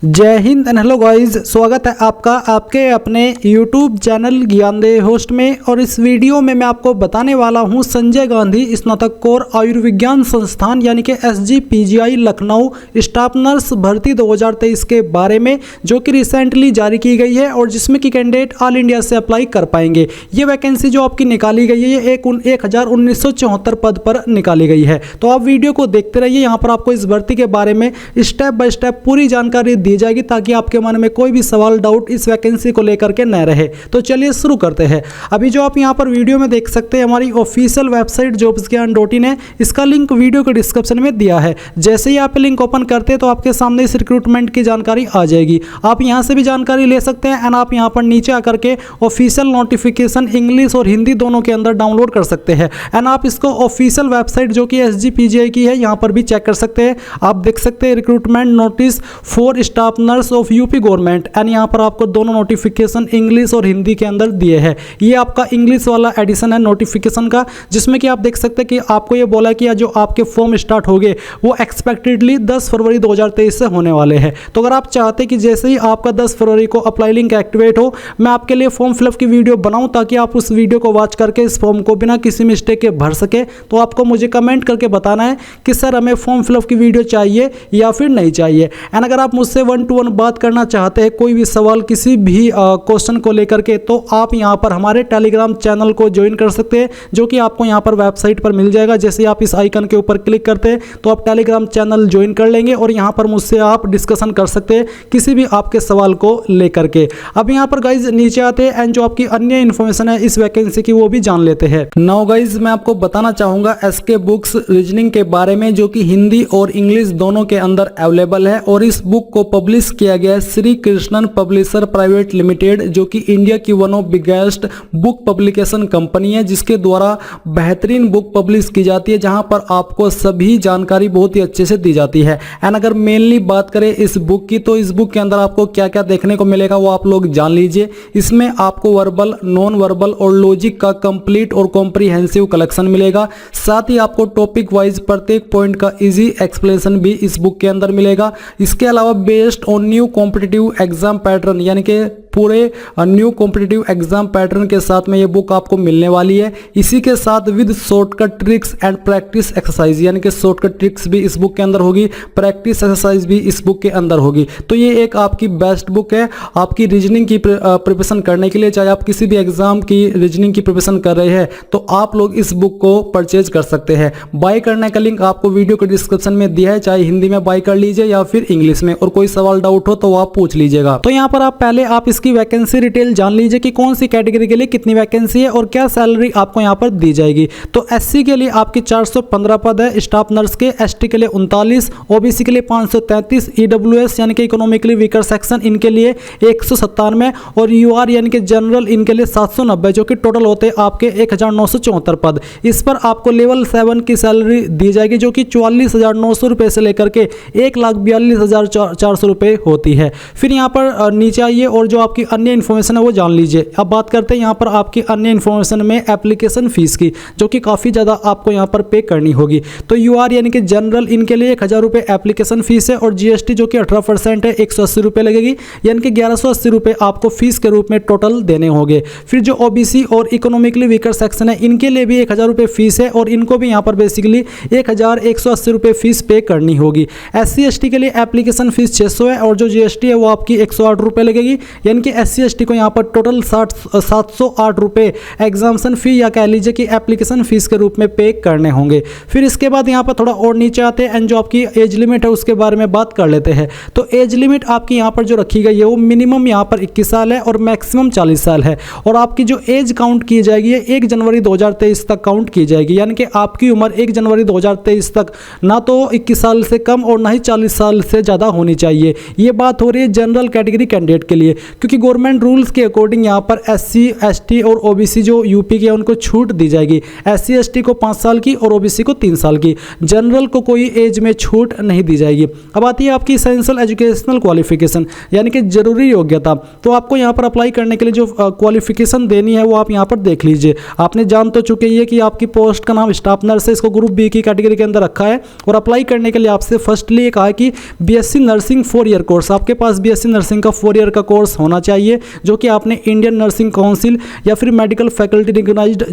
जय Hind and hello guys, स्वागत है आपका आपके अपने YouTube चैनल ज्ञानदेह होस्ट में। और इस वीडियो में मैं आपको बताने वाला हूं संजय गांधी स्नातकोत्तर आयुर्विज्ञान संस्थान यानी कि SGPGI लखनऊ स्टाफ नर्स भर्ती 2023 के बारे में, जो कि रिसेंटली जारी की गई है और जिसमें कि कैंडिडेट ऑल इंडिया से अप्लाई कर पाएंगे। ये वैकेंसी जो आपकी निकाली गई है ये 1974 पद पर निकाली गई है। तो आप वीडियो को देखते रहिए, यहाँ पर आपको इस भर्ती के बारे में स्टेप बाय स्टेप पूरी जानकारी दी जाएगी ताकि आपके मन में कोई भी सवाल डाउट इस वैकेंसी को लेकर के न रहे। तो चलिए शुरू करते हैं। अभी जो आप यहां पर वीडियो में देख सकते हैं हमारी ऑफिशियल वेबसाइट jobsgyan.in है, इसका लिंक वीडियो के डिस्क्रिप्शन में दिया है। जैसे ही आप लिंक ओपन करते हैं तो आपके सामने इस रिक्रूटमेंट की जानकारी आ जाएगी। आप यहां से भी जानकारी ले सकते हैं एंड आप यहां पर नीचे आकर के ऑफिशियल नोटिफिकेशन इंग्लिश और हिंदी दोनों के अंदर डाउनलोड कर सकते हैं एंड आप इसको ऑफिशियल वेबसाइट जो कि SGPGI की है यहां पर भी चेक कर सकते हैं। आप देख सकते हैं recruitment notice for staff nurse of UP government and यहाँ पर आपको दोनों नोटिफिकेशन इंग्लिश और हिंदी के अंदर दिए हैं। ये आपका इंग्लिश वाला एडिशन है नोटिफिकेशन का, जिसमें कि आप देख सकते हैं कि आपको ये बोला कि जो आपके फॉर्म स्टार्ट हो गए वो एक्सपेक्टेडली 10 फरवरी 2023 से होने वाले हैं। तो अगर आप चाहते कि जैसे ही आपका 10 फरवरी को अप्लाई लिंक एक्टिवेट हो, मैं आपके लिए फॉर्म फिलअप की वीडियो बनाऊं ताकि आप उस वीडियो को वॉच करके इस फॉर्म को बिना किसी मिस्टेक के भर सके, तो आपको मुझे कमेंट करके बताना है कि सर हमें फॉर्म फिलअप की वीडियो चाहिए या फिर नहीं चाहिए। एंड अगर आप मुझसे 1-to-1 बात करना चाहते हैं कोई भी सवाल किसी भी क्वेश्चन को लेकर के, तो आप यहां पर हमारे टेलीग्राम चैनल को ज्वाइन कर सकते हैं, जो कि आपको यहां पर वेबसाइट पर मिल जाएगा। जैसे आप इस आइकन के ऊपर क्लिक करते हैं तो आप टेलीग्राम चैनल ज्वाइन कर लेंगे और यहां पर मुझसे आप डिस्कशन कर सकते हैं किसी भी आपके सवाल को लेकर के। अब यहां पर गाइज नीचे आते हैं एंड जो आपकी अन्य इन्फॉर्मेशन है इस वैकेंसी की वो भी जान लेते हैं। नाउ गाइज मैं आपको बताना चाहूंगा SK बुक्स रीजनिंग के बारे में, जो कि हिंदी और इंग्लिश दोनों के अंदर अवेलेबल है। और इस बुक को पब्लिश किया गया है Shri Krishnan publisher private limited, जो कि इंडिया की one of biggest book publication company है, जिसके द्वारा बेहतरीन बुक पब्लिश की जाती है, जहां पर आपको सभी जानकारी बहुत ही अच्छे से दी जाती है। एंड अगर मेनली बात करें इस बुक की, तो इस बुक के अंदर आपको क्या क्या देखने को मिलेगा वो आप लोग जान लीजिए। इसमें आपको वर्बल, नॉन वर्बल और लॉजिक का कंप्लीट और कॉम्प्रिहेंसिव कलेक्शन मिलेगा। साथ ही आपको टॉपिक वाइज प्रत्येक पॉइंट का इजी एक्सप्लेनेशन भी इस बुक के अंदर मिलेगा। इसके अलावा based on new competitive exam pattern, यानी कि पूरे न्यू कॉम्पिटिटिव एग्जाम पैटर्न के साथ में ये बुक आपको मिलने वाली है। इसी के साथ with shortcut tricks and practice exercise, यानी कि शॉर्टकट ट्रिक्स भी इस बुक के अंदर होगी, प्रैक्टिस एक्सरसाइज भी इस बुक के अंदर होगी। तो ये एक आपकी बेस्ट बुक है आपकी रीजनिंग की प्रिपरेशन करने के लिए। चाहे आप किसी भी एग्जाम की रीजनिंग की प्रिपरेशन कर रहे हैं तो आप लोग इस बुक को परचेज कर सकते हैं। बाय करने का लिंक आपको वीडियो के डिस्क्रिप्शन में दिया है, चाहे हिंदी में बाय कर लीजिए या फिर इंग्लिश में, और कोई सवाल डाउट हो तो आप पूछ लीजिएगा। तो यहाँ पर आप पहले आप इसकी वैकेंसी डिटेल जान लीजिए कि कौन सी कैटेगरी के लिए कितनी वैकेंसी है और क्या सैलरी आपको यहाँ पर दी जाएगी। तो SC के लिए आपकी 415 पद है स्टाफ नर्स के, ST के लिए 39, OBC के लिए 533, EWS यानी कि इकोनॉमिकली वीकर सेक्शन इनके लिए 197 और UR यानी कि जनरल इनके लिए 790, जो कि टोटल होते हैं आपके 1974 पद। इस पर आपको लेवल 7 की सैलरी दी जाएगी, जो कि 44,900 रुपये से लेकर के 1,42,400 रुपये होती है। फिर यहाँ पर नीचे आइए और जो आपकी अन्य इन्फॉर्मेशन है वो जान लीजिए। अब बात करते हैं यहाँ पर आपकी अन्य इन्फॉर्मेशन में एप्लीकेशन फीस की, जो कि काफ़ी ज़्यादा आपको यहाँ पर पे करनी होगी। तो UR यानी कि जनरल इनके लिए 1,000 रुपये एप्लीकेशन फीस है और GST जो कि 18% है 180 रुपये लगेगी, यानी कि 1180 रुपये आपको फीस के रूप में टोटल देने होंगे। फिर जो OBC और इकोनॉमिकली वीकर सेक्शन है इनके लिए भी 1,000 रुपये फीस है और इनको भी यहाँ पर बेसिकली 1,180 रुपये फीस पे करनी होगी। SC ST के लिए एप्लीकेशन फीस 600 है और जो GST है वो आपकी 108 रुपये लगेगी, यानी कि SC ST को यहाँ पर टोटल 708 रुपये एग्जामिनेशन फी या कह लीजिए कि एप्लीकेशन फीस के रूप में पे करने होंगे। फिर इसके बाद यहाँ पर थोड़ा और नीचे आते हैं एंड जो आपकी एज लिमिट है उसके बारे में बात कर लेते हैं। तो एज लिमिट आपकी यहाँ पर जो रखी गई है वो मिनिमम यहाँ पर 21 साल है और मैक्सिमम 40 साल है। और आपकी जो एज काउंट की जाएगी ये 1 जनवरी 2023 तक काउंट की जाएगी, यानी कि आपकी उम्र 1 जनवरी 2023 तक ना तो 21 साल से कम और ना ही 40 साल से ज़्यादा होनी चाहिए। ये बात हो रही है जनरल कैटेगरी कैंडिडेट के लिए, क्योंकि क्योंकि गवर्नमेंट रूल्स के अकॉर्डिंग यहाँ पर SC ST और OBC जो यूपी के उनको छूट दी जाएगी। SC ST को 5 साल की और OBC को 3 साल की, जनरल को कोई एज में छूट नहीं दी जाएगी। अब आती है आपकी इसेंशियल एजुकेशनल क्वालिफिकेशन यानी कि जरूरी योग्यता। तो आपको यहाँ पर अप्लाई करने के लिए जो क्वालिफिकेशन देनी है वो आप यहाँ पर देख लीजिए। आपने जान तो चुके हैं कि आपकी पोस्ट का नाम स्टाफ नर्स है, इसको ग्रुप बी की कैटेगरी के अंदर रखा है। और अप्लाई करने के लिए आपसे फर्स्टली ये कहा है कि BSc नर्सिंग 4 ईयर कोर्स, आपके पास BSc नर्सिंग का 4 ईयर का कोर्स होना चाहिए जो कि आपने इंडियन नर्सिंग काउंसिल या फिर medical faculty recognised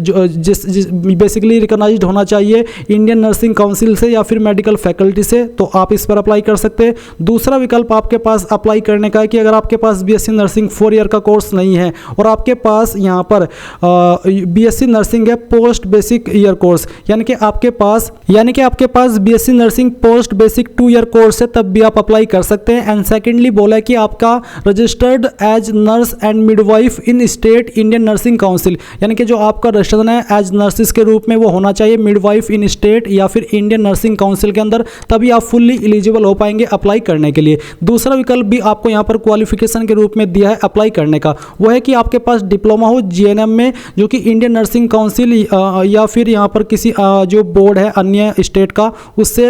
basically recognised होना चाहिए इंडियन नर्सिंग काउंसिल से या फिर मेडिकल फैकल्टी से, तो आप इस पर अप्लाई कर सकते हैं। दूसरा विकल्प आपके पास अप्लाई करने का है कि अगर आपके पास BSc नर्सिंग 4 ईयर का कोर्स नहीं है और आपके पास यहाँ पर BSc नर्सिंग है पोस्ट बेसिक ईयर कोर्स, यानी कि आपके पास BSc nursing post basic 2 year course है, तब भी आप अप्लाई कर सकते हैं। एंड सेकेंडली बोला है कि आपका registered as nurse and midwife in state Indian nursing council, यानी कि जो आपका रजिस्ट्रेशन है एज नर्सिस के रूप में वो होना चाहिए मिडवाइफ इन स्टेट या फिर इंडियन नर्सिंग काउंसिल के अंदर, तभी आप फुल्ली एलिजिबल हो पाएंगे अप्लाई करने के लिए। दूसरा विकल्प भी आपको यहाँ पर क्वालिफिकेशन के रूप में दिया है अप्लाई करने का, वो है कि आपके पास डिप्लोमा हो GNM में जो कि इंडियन नर्सिंग काउंसिल या फिर यहाँ पर किसी जो बोर्ड है अन्य स्टेट का उससे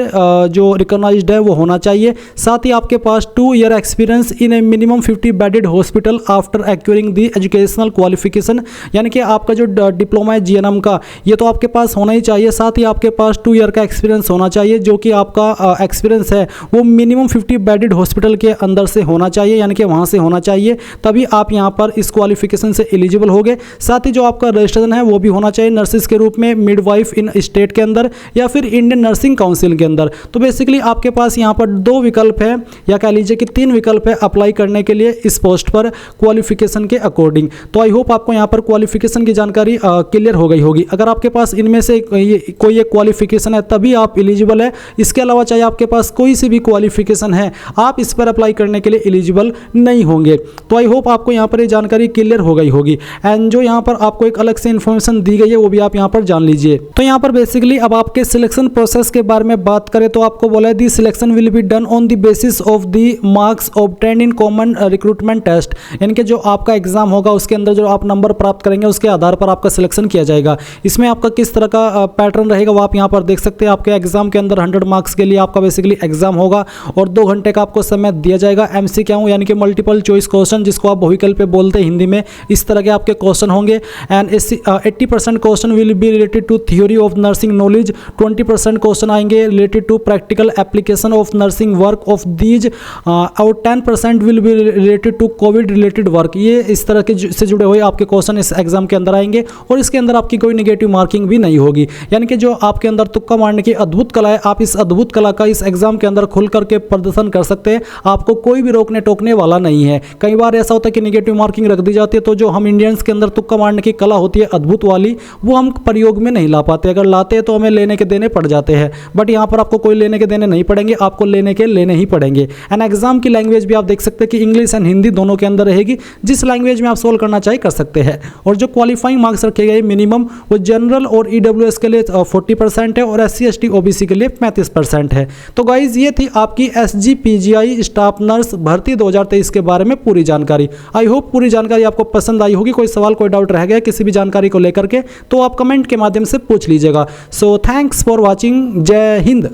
जो रिकॉग्नाइज्ड है वो होना चाहिए। साथ ही आपके पास 2 year experience in A minimum 50 bedded hospital after acquiring the educational qualification, यानी कि आपका जो डिप्लोमा है GNM का ये तो आपके पास होना ही चाहिए। साथ ही आपके पास 2 ईयर का एक्सपीरियंस होना चाहिए जो कि आपका एक्सपीरियंस है वो मिनिमम 50 बेडेड हॉस्पिटल के अंदर से होना चाहिए, यानी कि वहाँ से होना चाहिए, तभी आप यहाँ पर इस क्वालिफिकेशन से एलिजिबल होंगे। साथ ही जो आपका रजिस्ट्रेशन है वो भी होना चाहिए नर्सिस के रूप में मिडवाइफ इन स्टेट के अंदर या फिर इंडियन नर्सिंग काउंसिल के अंदर। तो बेसिकली आपके पास यहाँ पर 2 विकल्प है या कह लीजिए कि 3 विकल्प है अप्लाई करने के लिए इस पोस्ट पर क्वालिफिकेशन के अकॉर्डिंग। तो आई होप आपको यहाँ पर क्वालिफिकेशन की जानकारी क्लियर हो गई होगी। अगर आपके पास इनमें से कोई एक क्वालिफिकेशन है तभी आप एलिजिबल है, इसके अलावा चाहे आपके पास कोई सी भी क्वालिफिकेशन है आप इस पर अप्लाई करने के लिए एलिजिबल नहीं होंगे। तो आई होप आपको यहाँ पर ये जानकारी क्लियर हो गई होगी। एंड जो यहाँ पर आपको एक अलग से इन्फॉर्मेशन दी गई है वो भी आप यहाँ पर जान लीजिए। तो यहाँ पर बेसिकली अब आपके सिलेक्शन प्रोसेस के बारे में बात करें तो आपको बोला है the selection will be done on the basis of the marks obtained in common recruitment test, यानी कि जो आपका एग्जाम होगा उसके अंदर जो आप नंबर प्राप्त करेंगे उसके आधार पर आपका सिलेक्शन किया जाएगा। इसमें आपका किस तरह का पैटर्न रहेगा वो आप यहाँ पर देख सकते हैं। आपके एग्जाम के अंदर 100 मार्क्स के लिए आपका बेसिकली एग्जाम होगा और 2 घंटे का आपको समय दिया जाएगा। MCQ यानी कि मल्टीपल चॉइस क्वेश्चन जिसको आप बहुविकल्प पे बोलते हैं हिंदी में, इस तरह के आपके क्वेश्चन होंगे। And 80% question will be related to theory of nursing knowledge, 20% question आएंगे related to practical application of nursing work of these और 10% will be related to covid related work. ये इस तरह के से जुड़े हुए आपके क्वेश्चन इस एग्जाम के अंदर आएंगे और इसके अंदर आपकी कोई नेगेटिव मार्किंग भी नहीं होगी, यानी कि जो आपके अंदर तुक्का मारने की अद्भुत कला है आप इस अद्भुत कला का इस एग्जाम के अंदर खुल करके प्रदर्शन कर सकते हैं। आपको कोई भी रोकने टोकने वाला नहीं है। कई बार ऐसा होता है कि नेगेटिव मार्किंग रख दी जाती है तो जो हम इंडियंस के अंदर तुक्का मारने की कला होती है अद्भुत वाली वो हम प्रयोग में नहीं ला पाते। अगर लाते हैं तो हमें लेने के देने पड़ जाते हैं, बट यहाँ पर आपको कोई लेने के देने नहीं पड़ेंगे, आपको लेने के लेने ही पड़ेंगे। एंड एग्जाम की लैंग्वेज भी आप देख सकते हैं कि इंग्लिश एंड हिंदी दोनों के अंदर रहेगी, जिस लैंग्वेज में आप सोल्व करना चाहे कर सकते हैं। और जो क्वालिफाइंग मार्क्स रखे गए मिनिमम वो जनरल और EWS के लिए 40% है और SC ST OBC के लिए 35% है। तो गाइज ये थी आपकी SGPGI स्टाफ नर्स भर्ती 2023 के बारे में पूरी जानकारी। आई होप पूरी जानकारी आपको पसंद आई होगी। कोई सवाल कोई डाउट रह गया किसी भी जानकारी को लेकर के तो आप कमेंट के माध्यम से पूछ लीजिएगा। So thanks for watching. जय हिंद।